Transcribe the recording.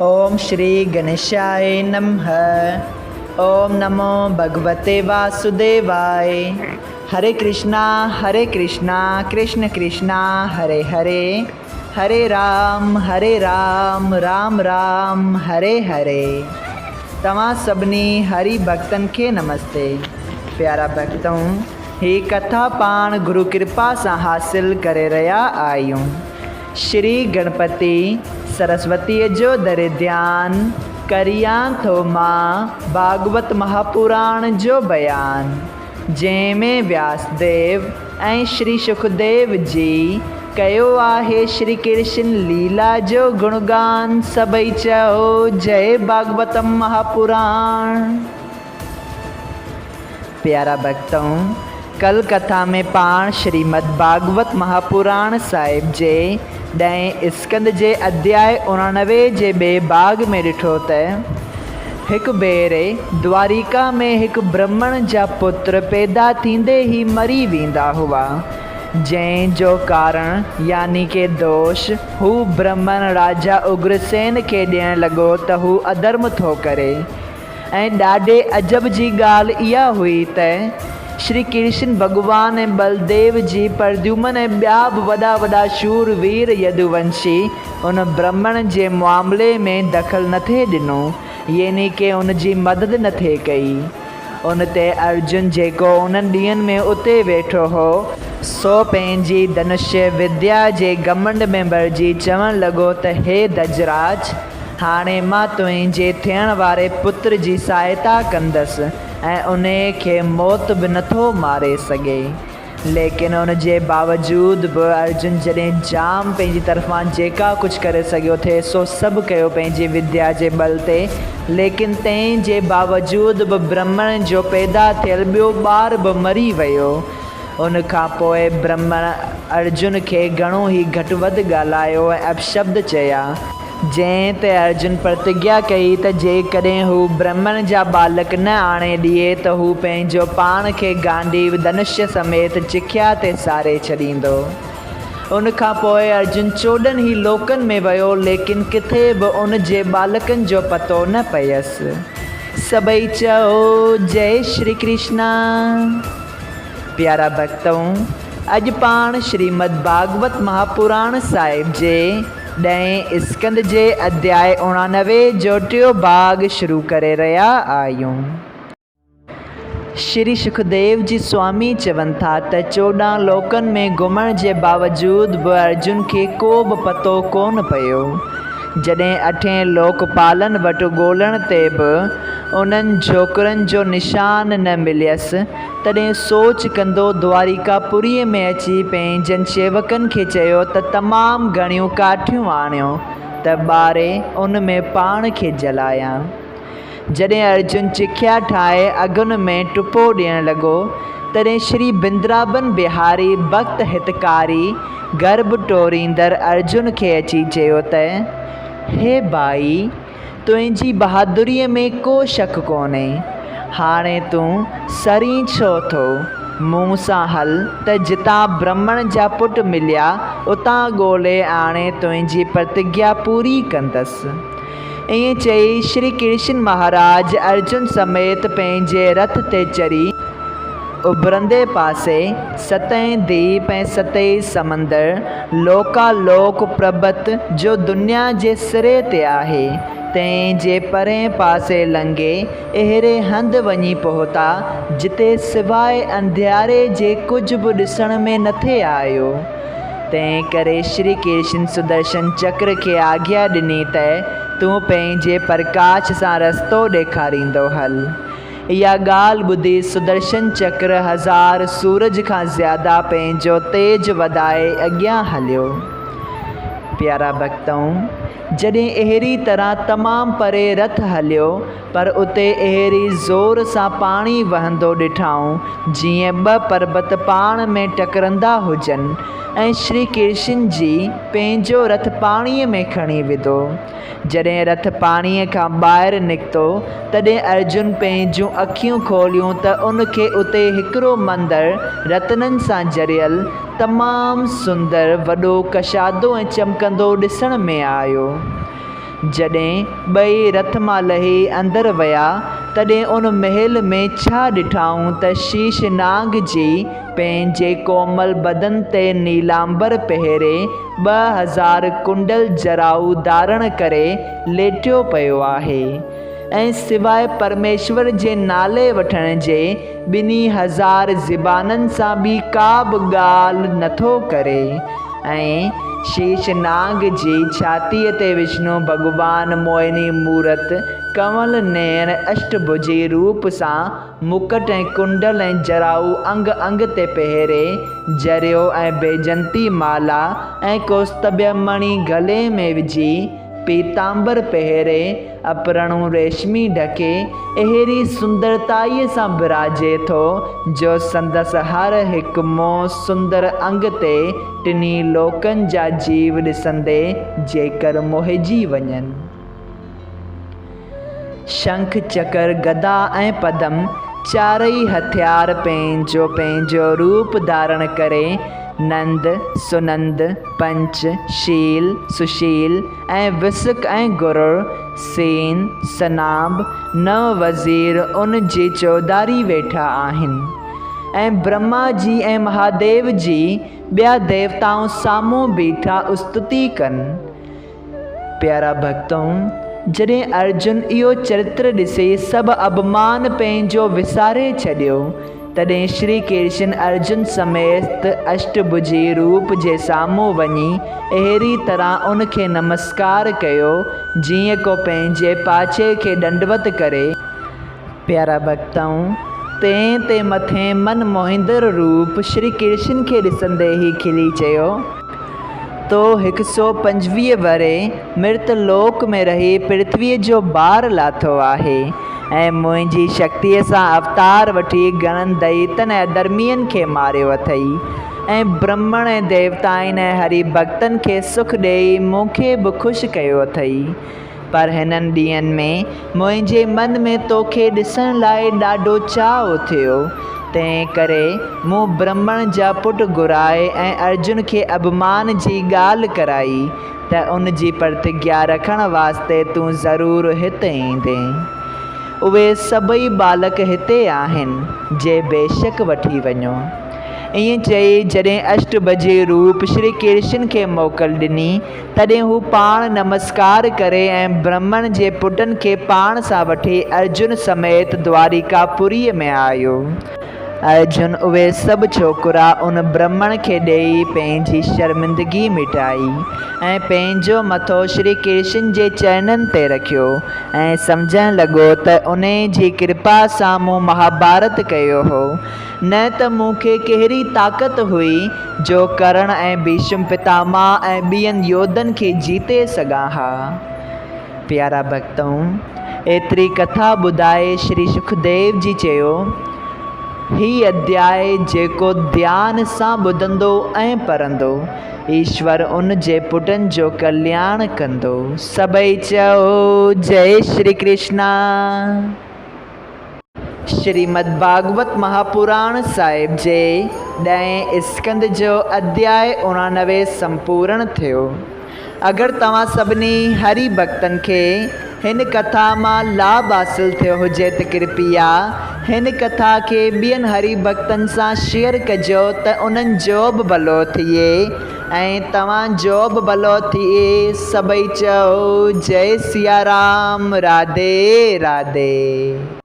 ओम श्री गणेशाय नमः। ओम नमो भगवते वासुदेवाय। हरे कृष्णा कृष्ण कृष्णा हरे हरे, हरे राम राम राम हरे हरे। तव्हां सभिनी हरि भक्तन के नमस्ते। प्यारा भक्तों, ही कथा पाण गुरु कृपा से हासिल करे रहा आयूं। श्री गणपति सरस्वती जो दर ध्यान करिया थो मां भागवत महापुराण जो बयान, जैमें व्यासदेव ऐं श्री सुखदेव जी कयो आहे श्री कृष्ण लीला जो गुणगान। सबई चओ जय भागवतम महापुराण। प्यारा भक्तों, कल कथा में पाण श्रीमद् भागवत महापुराण साहिब जे 10 स्कंद जे अध्याय 89 जे बे बाग में ॾिठो त हिकु भेरे द्वारिका में हिकु ब्राह्मण जा पुत्र पैदा थींदे ही मरी वेंदा हुआ, जंहिंजो कारण यानी के दोष हू ब्राह्मण राजा उग्रसेन खे ॾियणु लॻो त हू अधर्म थो करे। ऐं ॾाढे अजब जी ॻाल्हि इहा हुई त श्री कृष्ण भगवान ऐं बलदेव जी प्रद्युम्न ऐं ॿिया बि वॾा शूरवीर यदुवंशी उन ब्राह्मण जे मामले में दख़ल न थिए ॾिनो, यानी के उन जी मदद न थिए कई। उन ते अर्जुन जेको उन्हनि ॾींहंनि में उते वेठो हो, सो पंहिंजी धनुष्य विद्या जे घमंड में भरिजी चवणु लॻो त हे दजराज, हाणे मां तुंहिंजे थियण वारे पुत्र जी सहायता कंदसि ऐं उन खे मौत बि नथो मारे सघे। लेकिन उन जे बावजूद बि अर्जुन जॾहिं जाम पंहिंजी तरफ़ां जेका कुझु करे सघियो थे सो सभु कयो पंहिंजी विद्या जे बल ते, लेकिन तंहिं जे बावजूद बि ब्राह्मण जो पैदा थियल ॿियो ॿार बि मरी वियो। उन खां पोइ ब्राह्मण अर्जुन खे घणो ई घटि वधि ॻाल्हायो ऐं अपशब्द चया, जंहिं ते अर्जुन प्रतिज्ञा कई त जेकॾहिं हू ब्राह्मण जा बालक न आणे ॾिए त हू पंहिंजो पाण खे गांडीव धनुष्य समेत चिखिया ते सारे छॾींदो। उन खां पोइ अर्जुन 14 ई लोकनि में वियो, लेकिन किथे बि उन जे बालकनि जो पतो न पयसि। सबई चओ जय श्री कृष्णा। प्यारा भक्तों, अॼु पाण श्रीमद् भागवत महापुराण साहिब जे 10 स्कंद जे अध्याय 89 जो टियों भाग शुरू करे रहा आयूं। श्री सुखदेव जी स्वामी चवनि था त 14 लोकनि में घुमण जे बावजूद बि अर्जुन खे को बि पतो कोन पियो। जॾहिं 8 लोकपालन वटि ॻोल्हण ते बि उन्हनि छोकिरनि जो निशान न मिलियसि, तॾहिं सोच कंदो द्वारिकापुरीअ में अची पंहिंजनि सेवकनि खे चयो त तमामु घणियूं काठियूं आणियो त ॿारे उन में पाण खे जलायां। जॾहिं अर्जुन चिखिया ठाहे अगुन में टुपो ॾियणु लॻो, तॾहिं श्री बिंद्राबन बिहारी भक्त हितकारी गर्भ टोरींदड़ अर्जुन खे अची चयो त हे भाई, तुंहिंजी बहादुरीअ में को शक कोन्हे। हाणे तूं सरी छो थो? मूं सां हल त जितां ब्राह्मण जा पुट मिलिया उतां ॻोल्हे आणे तुंहिंजी प्रतिज्ञा पूरी कंदसि। ईअं चई श्री कृष्ण महाराज अर्जुन समेत पंहिंजे रथ ते चढ़ी उभरंदे पासे 7 दीप ऐं 7 समंदर लोकालोक प्रभत जो दुनिया जे सिरे ते आहे, तंहिं जे परे पासे लंघे अहिड़े हंधि वञी पहुता जिते सवाइ अंधियारे जे कुझु बि ॾिसण में न थे आयो। तंहिं करे श्री कृष्ण सुदर्शन चक्र खे आज्ञा ॾिनी त तूं पंहिंजे प्रकाश सां रस्तो ॾेखारींदो हल। इहा ॻाल्हि ॿुधी सुदर्शन चक्र 1000 सूरज खां ज़्यादा पंहिंजो तेज वधाए अॻियां हलियो। प्यारा भक्तों, जॾहिं अहिड़ी तरह तमामु परे रथ हलियो, पर उते अहिड़ी ज़ोर सां पाणी वहंदो ॾिठाऊं जीअं 2 पर्बत पाण में टकरंदा हुजनि, ऐं श्री कृष्ण जी पंहिंजो रथ पाणीअ में खणी विधो। जॾहिं रथ पाणीअ खां ॿाहिरि निकितो, तॾहिं अर्जुन पंहिंजूं अखियूं खोलियूं त उनखे उते हिकिड़ो मंदरु रत्ननि सां जरियल तमामु सुंदर वॾो कशादो ऐं चमकंदो ॾिसण में आयो। जॾहिं ॿई रथ मां लही अंदरि विया तॾहिं उन महल में छा ॾिठाऊं त शीशनाग जी पंहिंजे कोमल बदन ते नीलांबर पहिरे 2000 कुंडल जराऊ धारण करे लेटियो पियो आहे ऐं सवाइ परमेश्वर जे नाले वठण जे 2000 ज़बाननि सां बि का बि ॻाल्हि नथो करे। ऐं शीशनाग जी छातीअ ते विष्णु भॻवान मोहिनी मूरत कंवल नयन अष्टभुजी रूप सां मुकुट ऐं कुंडल ऐं जराऊ अंग अंग ते पहिरे जरियो ऐं बैजंती माला ऐं कौस्तुभ मणि गले में विझी पीतांबर पहिरे अपरणु रेशमी ढके अहिड़ी सुंदरताईअ सां विराजे थो जो संदसि हर हिकु मों सुंदर अंग ते टिनी लोकनि जा जीव ॾिसंदे जेकर मोहिजी वञनि। शंख चकर गदा ऐं पदम चारई हथियार पंहिंजो पंहिंजो रूप धारण करे नंद सुनंद पंच शील सुशील ऐं विसुक ऐं गुरुड़ सेन सनाब नव वज़ीर उन जी चौधारी वेठा आहिनि ऐं ब्रह्मा जी ऐं महादेव जी ॿिया देवताऊं साम्हूं बीठा स्तुति कनि। प्यारा भक्तों, जॾहिं अर्जुन इहो चरित्र ॾिसी सभु अभिमान पंहिंजो विसारे छॾियो तॾहिं श्री कृष्ण अर्जुन समेत अष्टभुजी रूप जे साम्हूं वञी अहिड़ी तरह उनखे नमस्कार कयो जीअं को पंहिंजे पाछे खे दंडवत करे। प्यारा भक्तों, ते मथे मन मोहिंदड़ रूप श्री कृष्ण खे ॾिसंदे ई खिली चयो, तो 125 वरे मृत लोक में रही पृथ्वीअ जो भार लाथो आहे ऐं मुंहिंजी शक्तिअ सां अवतार वठी घणनि दैतनि ऐं अधर्मियुनि खे मारियो अथई ऐं ब्रह्मण ऐं देवताउनि ऐं हरि भक्तनि खे सुख ॾेई मूंखे बि ख़ुशि कयो अथई। पर हिननि ॾींहंनि में मुंहिंजे मन में तोखे ॾिसण लाइ ॾाढो चाउ थियो, तंहिं करे मूं ब्रह्मण जा पुट घुराए ऐं अर्जुन खे अभिमान जी ॻाल्हि कराई त उन जी प्रतिज्ञा रखण वास्ते तूं ज़रूरु हिते ईंदे। उहे सभई बालक हिते आहिनि जे बेशक वठी वञो। ईअं चई जॾहिं अष्टभुजी रूप श्री कृष्ण खे मोकल ॾिनी तॾहिं हू पाण नमस्कार करे ऐं ब्रह्मण जे पुटनि खे पाण सां वठी अर्जुन समेत द्वारिकापुरीअ में आयो। अर्जुन उहे सभु छोकिरा उन ब्रह्मण खे ॾेई पंहिंजी शर्मिंदगी मिटाई ऐं पंहिंजो मथो श्री कृष्ण जे चरणनि ते रखियो ऐं सम्झण लॻो त उन जी कृपा सां मूं महाभारत कयो हो, न त मूंखे कहिड़ी ताक़त हुई जो कर्ण ऐं भीष्म पितामह ऐं ॿियनि योद्धनि खे जीते सघां हा। प्यारा भक्तों, एतिरी कथा ॿुधाए श्री सुखदेव जी चयो, ही अध्याय जेको ध्यान सां ॿुधंदो ऐं पढ़ंदो ईश्वर उन जे पुटनि जो कल्याण कंदो। सभई चओ जय श्री कृष्णा। श्रीमद् भागवत महापुराण साहिब जे 10 स्कंद जो अध्याय 89 संपूर्ण थियो। अगरि तव्हां सभिनी हरि भक्तनि खे हिन कथा मां लाभ हासिल थियो हुजे त कृपया हिन कथा खे ॿियनि हरि भक्तनि सां शेयर कजो त उन्हनि जो बि भलो थिए ऐं तव्हांजो बि भलो थिए। सभई चओ जय सिया राम, राधे राधे।